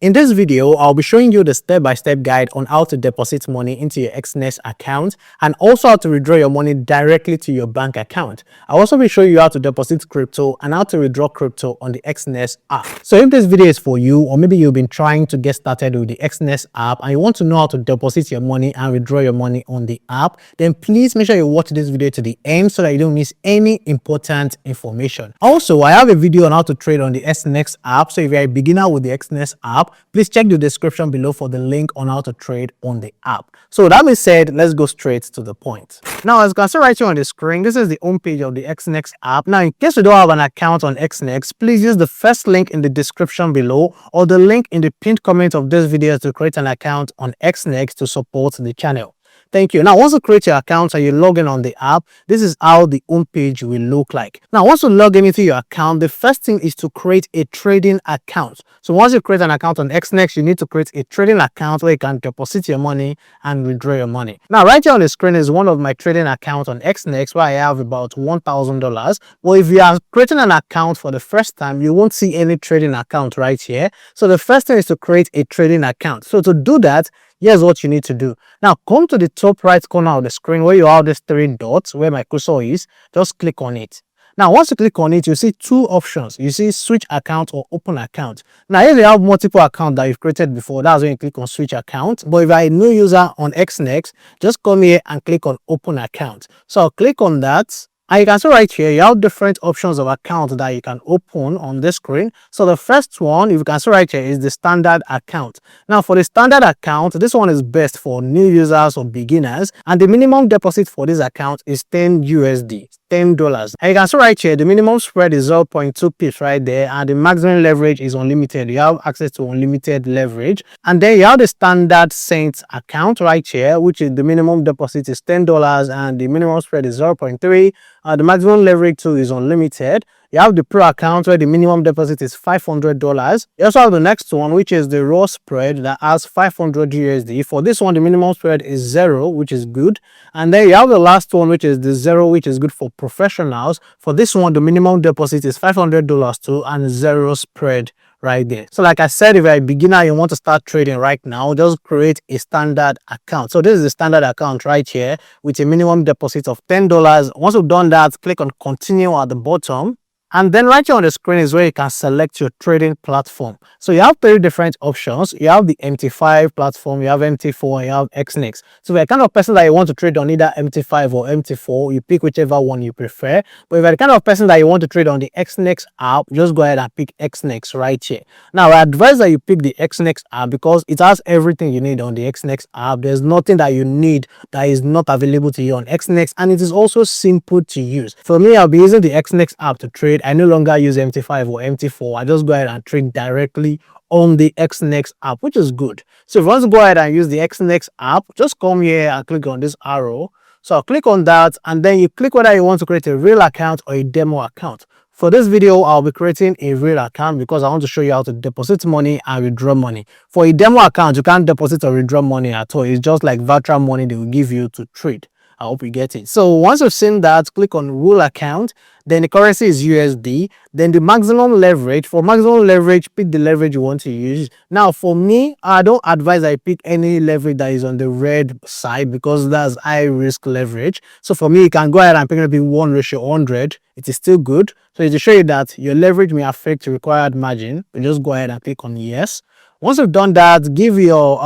In this video, I'll be showing you the step-by-step guide on how to deposit money into your Exness account and also how to withdraw your money directly to your bank account. I'll also be showing you how to deposit crypto and how to withdraw crypto on the Exness app. So if this video is for you, or maybe you've been trying to get started with the Exness app and you want to know how to deposit your money and withdraw your money on the app, then please make sure you watch this video to the end so that you don't miss any important information. Also, I have a video on how to trade on the Exness app. So if you're a beginner with the Exness app, please check the description below for the link on how to trade on the app. So that being said, let's go straight to the point. Now, as you can see right here on the screen, this is the home page of the Exness app. Now, in case you don't have an account on Exness, please use the first link in the description below or the link in the pinned comment of this video to create an account on Exness to support the channel. Thank you. Now, once you create your account and you log in on the app, this is how the home page will look like. Now, once you log in into your account, the first thing is to create a trading account. So once you create an account on Exness, you need to create a trading account where you can deposit your money and withdraw your money. Now, right here on the screen is one of my trading accounts on Exness where I have about $1,000. Well, if you are creating an account for the first time, you won't see any trading account right here. So the first thing is to create a trading account. So to do that, here's what you need to do. Now, come to the top right corner of the screen where you have these three dots where my cursor is. Just click on it. Now, once you click on it, you see two options. You see switch account or open account. Now, if you have multiple accounts that you've created before, that's when you click on switch account. But if you're a new user on Exness, just come here and click on open account. So I'll click on that. And you can see right here, you have different options of account that you can open on this screen. So the first one, if you can see right here, is the standard account. Now for the standard account, this one is best for new users or beginners. And the minimum deposit for this account is 10 USD. $10. And you can see right here, the minimum spread is 0.2 pips right there, and the maximum leverage is unlimited. You have access to unlimited leverage. And then you have the standard Saints account right here, which is the minimum deposit is $10 and the minimum spread is 0.3. The maximum leverage too is unlimited. You have the Pro account where the minimum deposit is $500. You also have the next one, which is the Raw spread that has 500 USD. For this one, the minimum spread is 0, which is good. And then you have the last one, which is the 0, which is good for professionals. For this one, the minimum deposit is $500 too, and 0 spread right there. So like I said, if you're a beginner, you want to start trading right now, just create a standard account. So this is the standard account right here with a minimum deposit of $10. Once you've done that, click on continue at the bottom. And then right here on the screen is where you can select your trading platform. So you have three different options. You have the MT5 platform, you have MT4, and you have Exness. So if you're the kind of person that you want to trade on either MT5 or MT4, you pick whichever one you prefer. But if you're the kind of person that you want to trade on the Exness app, just go ahead and pick Exness right here. Now, I advise that you pick the Exness app because it has everything you need on the Exness app. There's nothing that you need that is not available to you on Exness, and it is also simple to use. For me, I'll be using the Exness app to trade. I no longer use MT5 or MT4. I just go ahead and trade directly on the Exness app, which is good. So if you want to go ahead and use the Exness app, just come here and click on this arrow. So I'll click on that, and then you click whether you want to create a real account or a demo account. For this video, I'll be creating a real account because I want to show you how to deposit money and withdraw money. For a demo account, you can't deposit or withdraw money at all. It's just like virtual money they will give you to trade. I hope you get it. So once you've seen that, click on rule account. Then the currency is USD. Then the maximum leverage. For maximum leverage, pick the leverage you want to use. Now for me, I don't advise I pick any leverage that is on the red side because that's high risk leverage. So for me, you can go ahead and pick maybe 1:100. It is still good. So to show you that your leverage may affect the required margin, you just go ahead and click on yes. Once you've done that, give your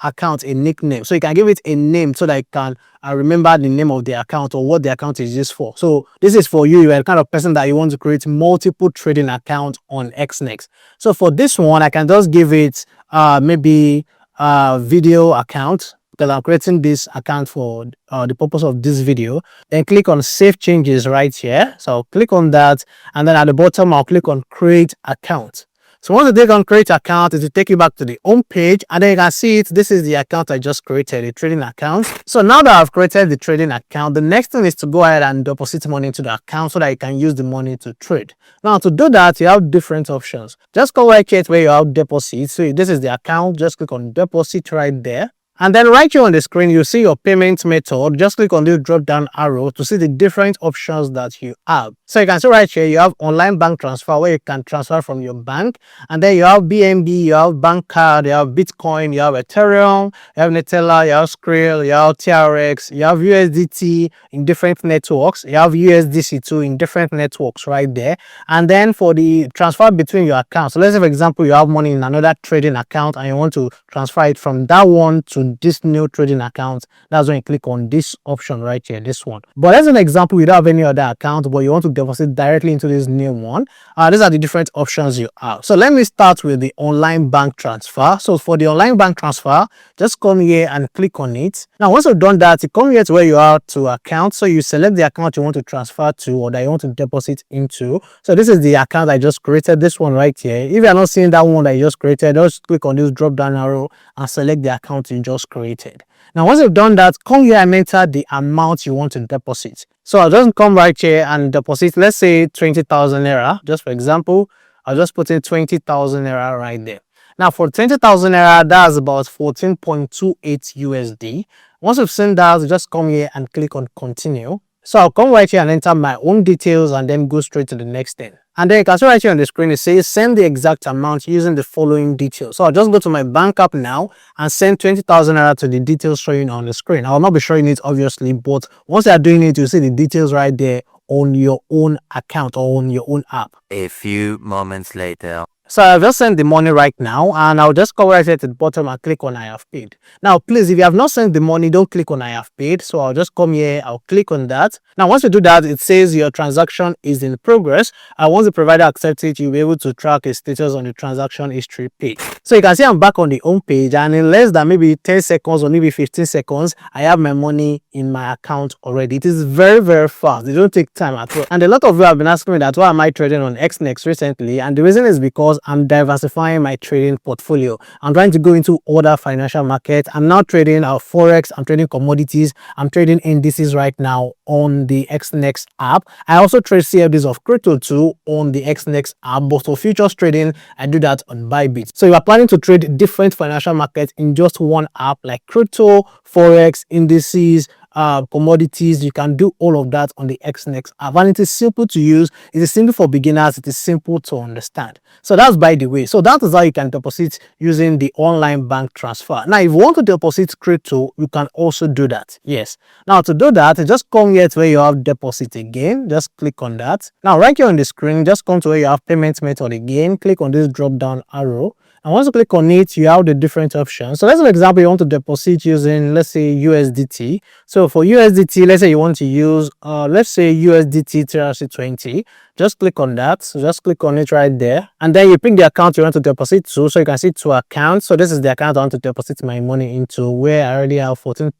account a nickname. So you can give it a name so that you can remember the name of the account or what the account is used for. So this is for you. You're the kind of person that you want to create multiple trading accounts on Exness. So for this one, I can just give it maybe a video account because I'm creating this account for the purpose of this video. Then click on save changes right here. So I'll click on that, and then at the bottom, I'll click on create account. So once you click on create account, it will take you back to the home page, and then you can see it. This is the account I just created, the trading account. So now that I've created the trading account, the next thing is to go ahead and deposit money into the account so that you can use the money to trade. Now to do that, you have different options. Just go right here where you have deposit. So this is the account. Just click on deposit right there. And then right here on the screen, you see your payment method. Just click on this drop down arrow to see the different options that you have. So you can see right here, you have online bank transfer where you can transfer from your bank. And then you have BNB, you have bank card, you have Bitcoin, you have Ethereum, you have Netella, you have Skrill, you have TRX, you have USDT in different networks. You have USDC too in different networks right there. And then for the transfer between your accounts, so let's say for example, you have money in another trading account and you want to transfer it from that one to this new trading account. That's when you click on this option right here, this one. But as an example, you don't have any other account, but you want to deposit directly into this new one. These are the different options you have. So let me start with the online bank transfer. So for the online bank transfer, just come here and click on it. Now, once you've done that, you come here to where you are to account. So you select the account you want to transfer to or that you want to deposit into. So this is the account I just created, this one right here. If you're not seeing that one that you just created, just click on this drop down arrow and select the account you just created. Now, once you've done that, come here and enter the amount you want to deposit. So I'll just come right here and deposit, let's say 20,000 naira. Just for example, I'll just put in 20,000 naira right there. Now for 20,000 naira, that's about 14.28 USD. Once you've seen that, just come here and click on continue. So I'll come right here and enter my own details and then go straight to the next thing. And then you can see right here on the screen, it says send the exact amount using the following details. So I'll just go to my bank app now and send 20,000 naira to the details showing on the screen. I will not be showing it obviously, but once you are doing it, you see the details right there on your own account or on your own app. A few moments later. So I've just sent the money right now and I'll just come right here to the bottom and click on I have paid. Now please, if you have not sent the money, don't click on I have paid. So I'll just come here, I'll click on that. Now once you do that, it says your transaction is in progress. And once the provider accepts it, you'll be able to track a status on the transaction history page. So you can see I'm back on the home page and in less than maybe 10 seconds or maybe 15 seconds, I have my money in my account already. It is very, very fast. It don't take time at all. And a lot of you have been asking me that why am I trading on Exness recently? And the reason is because I'm diversifying my trading portfolio. I'm trying to go into other financial markets. I'm now trading forex, I'm trading commodities, I'm trading indices right now on the Exness app. I also trade CFDs of crypto too on the Exness app, but for futures trading, I do that on Bybit. So you are planning to trade different financial markets in just one app like crypto, forex, indices, commodities, you can do all of that on the Exness app, and it is simple to use. It is simple for beginners. It is simple to understand. So that's by the way. So that is how you can deposit using the online bank transfer. Now, if you want to deposit crypto, you can also do that. Yes. Now to do that, just come here to where you have deposit again. Just click on that. Now right here on the screen, just come to where you have payment method again. Click on this drop down arrow. And once you click on it, you have the different options. So let's say, for example, you want to deposit using, let's say, USDT. So for USDT, let's say you want to use, let's say USDT 320. Just click on that. So just click on it right there. And then you pick the account you want to deposit to. So you can see two accounts. So this is the account I want to deposit my money into, where I already have 14.28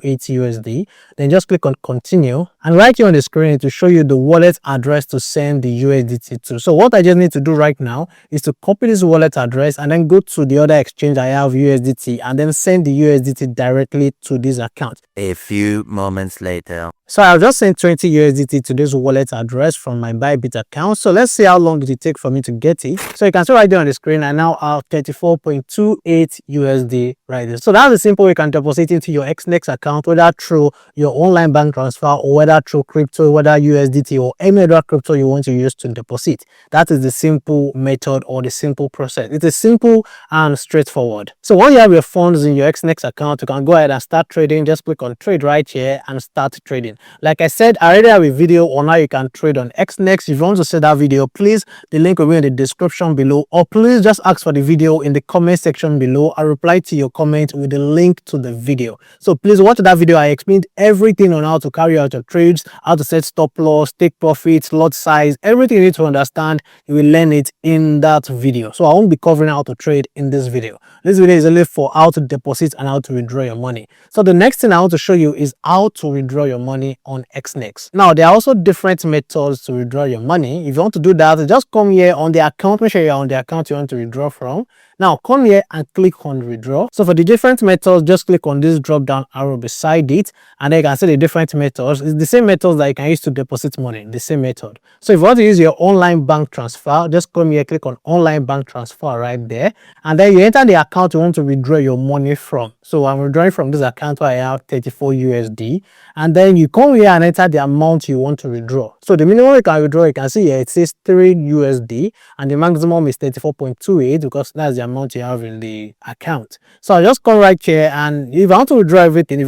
USD. Then just click on continue, and right here on the screen it will show you the wallet address to send the USDT to. So what I just need to do right now is to copy this wallet address and then go to the other exchange I have USDT and then send the USDT directly to this account. A few moments later. So I'll just send 20 USDT to this wallet address from my Bybit account. So let's see how long did it take for me to get it. So you can see right there on the screen, I now have 34.28 USD right there. So that's a simple way you can deposit into your Exness account, whether through your online bank transfer or whether through crypto, whether USDT or any other crypto you want to use to deposit. That is the simple method or the simple process. It is simple and straightforward. So once you have your funds in your Exness account, you can go ahead and start trading. Just click on trade right here and start trading. Like I said, I already have a video on how you can trade on Exness. If you want to see that video, please, the link will be in the description below, or please just ask for the video in the comment section below. I'll reply to your comment with the link to the video. So please watch that video. I explained everything on how to carry out your trades, how to set stop loss, take profits, lot size, everything you need to understand. You will learn it in that video. So I won't be covering how to trade in this video. This video is only for how to deposit and how to withdraw your money. So the next thing I want to show you is how to withdraw your money on Exness. Now, there are also different methods to withdraw your money. If you want to do that, just come here on the account. Make sure you're on the account you want to withdraw from. Now come here and click on withdraw. So for the different methods, just click on this drop down arrow beside it, and then you can see the different methods. It's the same methods that you can use to deposit money, the same method. So if you want to use your online bank transfer, just come here, click on online bank transfer right there, and then you enter the account you want to withdraw your money from. So I'm withdrawing from this account where I have 34 USD, and then you come here and enter the amount you want to withdraw. So the minimum you can withdraw, you can see here it says 3 USD, and the maximum is 34.28 because that's the amount you have in the account. So I just come right here, and if I want to withdraw everything,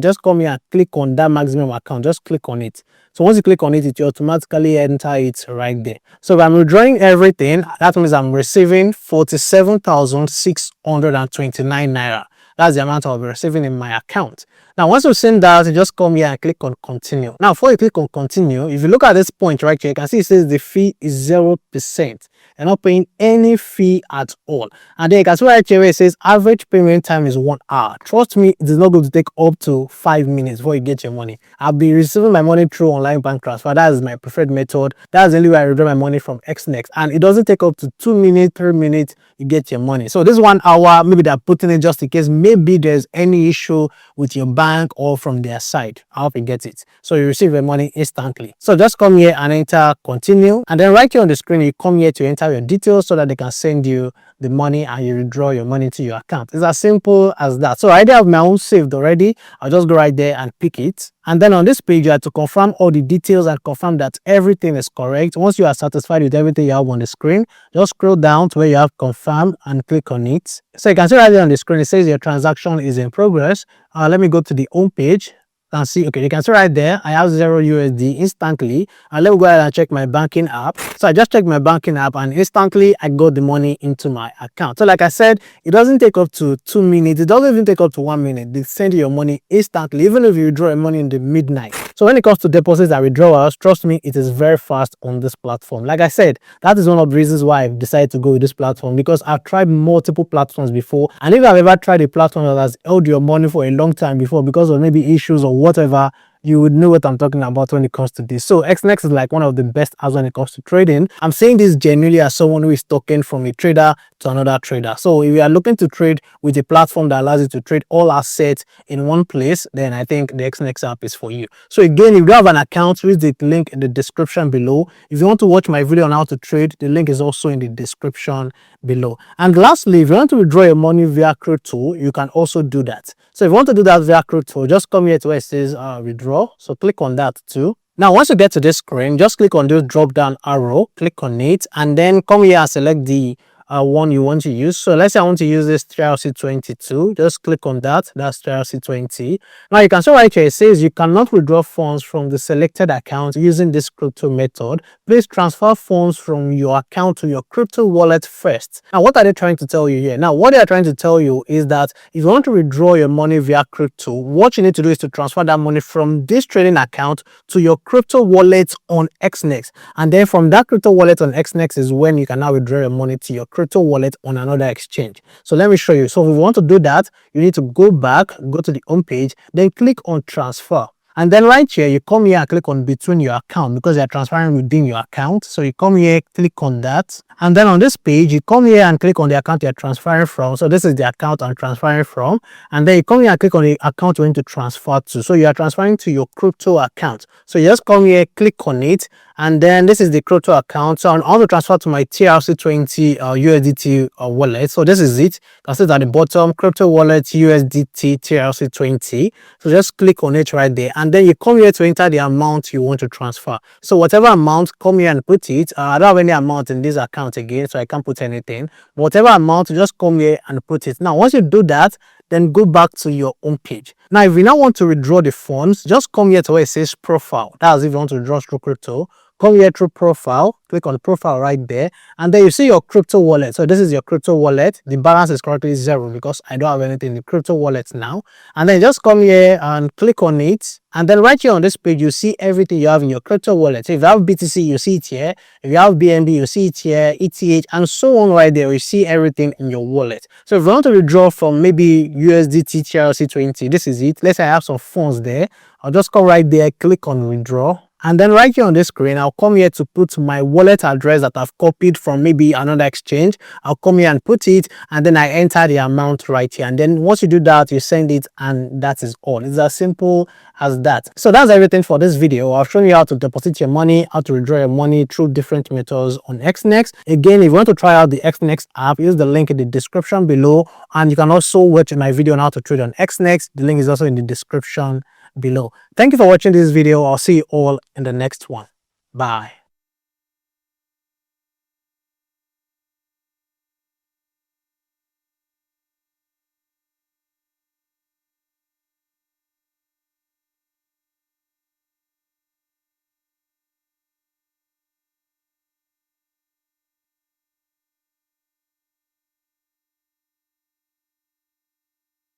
just come here and click on that maximum account. Just click on it. So once you click on it, it will automatically enter it right there. So if I'm withdrawing everything, that means I'm receiving 47,629 naira. That's the amount I'll be receiving in my account. Now, once you've seen that, you just come here and click on continue. Now, before you click on continue, if you look at this point right here, you can see it says the fee is 0%. You're not paying any fee at all. And then you can see right here where it says average payment time is 1 hour. Trust me, it is not going to take up to 5 minutes before you get your money. I'll be receiving my money through online bank transfer. That is my preferred method. That's the only way I withdraw my money from Exness. And it doesn't take up to 2 minutes, 3 minutes, you get your money. So this 1 hour, maybe they're putting it just in case maybe there's any issue with your bank or from their side. I hope you get it. So you receive your money instantly. So just come here and enter continue, and then right here on the screen you come here to enter your details so that they can send you the money and you withdraw your money to your account. It's as simple as that. So I already have my own saved already. I'll just go right there and pick it, and then on this page you have to confirm all the details and confirm that everything is correct. Once you are satisfied with everything you have on the screen, just scroll down to where you have confirm and click on it. So you can see right there on the screen it says your transaction is in progress. Let me go to the home page and see. Okay, you can see right there I have 0 USD instantly, and let me go ahead and check my banking app. So I just checked my banking app and instantly I got the money into my account. So like I said, it doesn't take up to 2 minutes, it doesn't even take up to 1 minute. They send you your money instantly, even if you withdraw your money in the midnight. So when it comes to deposits and withdrawals, trust me, it is very fast on this platform. Like I said, that is one of the reasons why I've decided to go with this platform, because I've tried multiple platforms before, and if I've ever tried a platform that has held your money for a long time before because of maybe issues or whatever, you would know what I'm talking about when it comes to this. So Exness is like one of the best apps when it comes to trading. I'm saying this genuinely as someone who is talking from a trader to another trader. So if you are looking to trade with a platform that allows you to trade all assets in one place, then I think the Exness app is for you. So again, if you have an account, use the link in the description below. If you want to watch my video on how to trade, the link is also in the description below. And lastly, if you want to withdraw your money via crypto, you can also do that. So if you want to do that via crypto, just come here to where it says withdraw. So click on that too. Now once you get to this screen, just click on this drop down arrow, click on it, and then come here and select the one you want to use. So let's say I want to use this TRC22. Just click on that. That's TRC20. Now you can see right here it says you cannot withdraw funds from the selected account using this crypto method. Please transfer funds from your account to your crypto wallet first. Now what are they trying to tell you here? Now what they are trying to tell you is that if you want to withdraw your money via crypto, what you need to do is to transfer that money from this trading account to your crypto wallet on Exness, and then from that crypto wallet on Exness is when you can now withdraw your money to your crypto wallet on another exchange. So let me show you. So if you want to do that, you need to go back, go to the home page, then click on transfer. And then right here, you come here and click on between your account because you're transferring within your account. So you come here, click on that. And then on this page, you come here and click on the account you're transferring from. So this is the account I'm transferring from. And then you come here and click on the account you want to transfer to. So you are transferring to your crypto account. So you just come here, click on it. And then this is the crypto account. So I want to transfer to my TRC20 USDT wallet. So this is it. You can see it at the bottom, crypto wallet USDT TRC20. So just click on it right there. And then you come here to enter the amount you want to transfer. So whatever amount, come here and put it. I don't have any amount in this account again, so I can't put anything. Whatever amount, just come here and put it. Now, once you do that, then go back to your home page. Now, if you now want to withdraw the funds, just come here to where it says profile. That's if you want to withdraw through crypto. Come here through profile, click on the profile right there, and then you see your crypto wallet. So this is your crypto wallet. The balance is currently 0 because I don't have anything in the crypto wallet now. And then just come here and click on it. And then right here on this page, you see everything you have in your crypto wallet. So if you have BTC, you see it here. If you have BNB, you see it here, ETH, and so on right there. You see everything in your wallet. So if you want to withdraw from maybe USDT TRC20, this is it. Let's say I have some funds there. I'll just come right there, click on withdraw. And then right here on this screen, I'll come here to put my wallet address that I've copied from maybe another exchange. I'll come here and put it, and then I enter the amount right here. And then once you do that, you send it, and that is all. It's as simple as that. So that's everything for this video. I've shown you how to deposit your money, how to withdraw your money through different methods on Exness. Again, if you want to try out the Exness app, use the link in the description below, and you can also watch my video on how to trade on Exness. The link is also in the description below. Thank you for watching this video. I'll see you all in the next one. Bye.